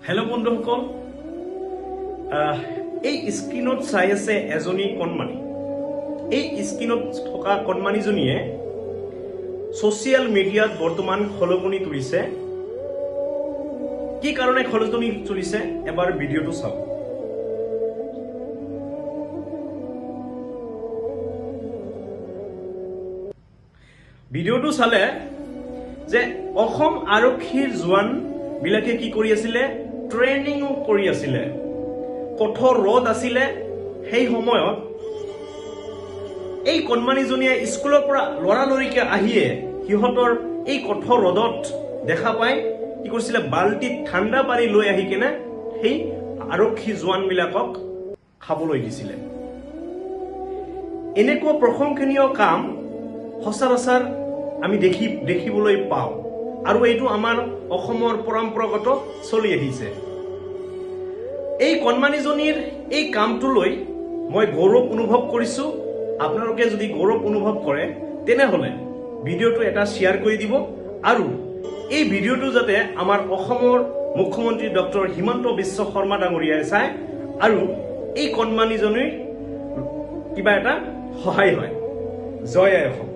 Hello' বন্ধুসকল, এই স্ক্ৰীনত চাই আছে এজনী কণমানি। এই স্ক্ৰীনত থকা কণমানিজনীয়ে ছ'চিয়েল মিডিয়াত বৰ্তমান খলকনি তুলিছে। কি কাৰণে খলকনি তুলিছে এবাৰ ভিডিঅ'টো চাওক। ভিডিঅ'টো চালে যে অসম আৰক্ষীৰ জোৱান বিলাকে কি কৰি আছিলে, ট্ৰেইনিঙো কৰি আছিলে, কঠোৰ ৰ'দ আছিলে। সেই সময়ত এই কণমানিজনীয়ে স্কুলৰ পৰা লৰালৰিকে আহিয়ে সিহঁতৰ এই কঠোৰ ৰ'দত দেখা পাই কি কৰিছিলে, বাল্টিত ঠাণ্ডা পানী লৈ আহি কিনে সেই আৰক্ষী জোৱান বিলাকক খাবলৈ দিছিলে। এনেকুৱা প্ৰশংসনীয় কাম সচৰাচৰ আমি দেখিবলৈ পাওঁ আৰু এইটো আমাৰ অসমৰ পৰম্পৰাগত চলি আহিছে। এই কণমানিজনীৰ এই কামটো লৈ মই গৌৰৱ অনুভৱ কৰিছো। আপোনালোকে যদি গৌৰৱ অনুভৱ কৰে তেনেহলে ভিডিঅ'টো এটা শ্বেয়াৰ কৰি দিব আৰু এই ভিডিঅ'টো যাতে আমাৰ অসমৰ মুখ্যমন্ত্ৰী ডক্টৰ হিমন্ত বিশ্ব শৰ্মা ডাঙৰীয়াই চায় আৰু এই কণমানিজনীৰ কিবা এটা সহায় হয়। জয় আই অসম।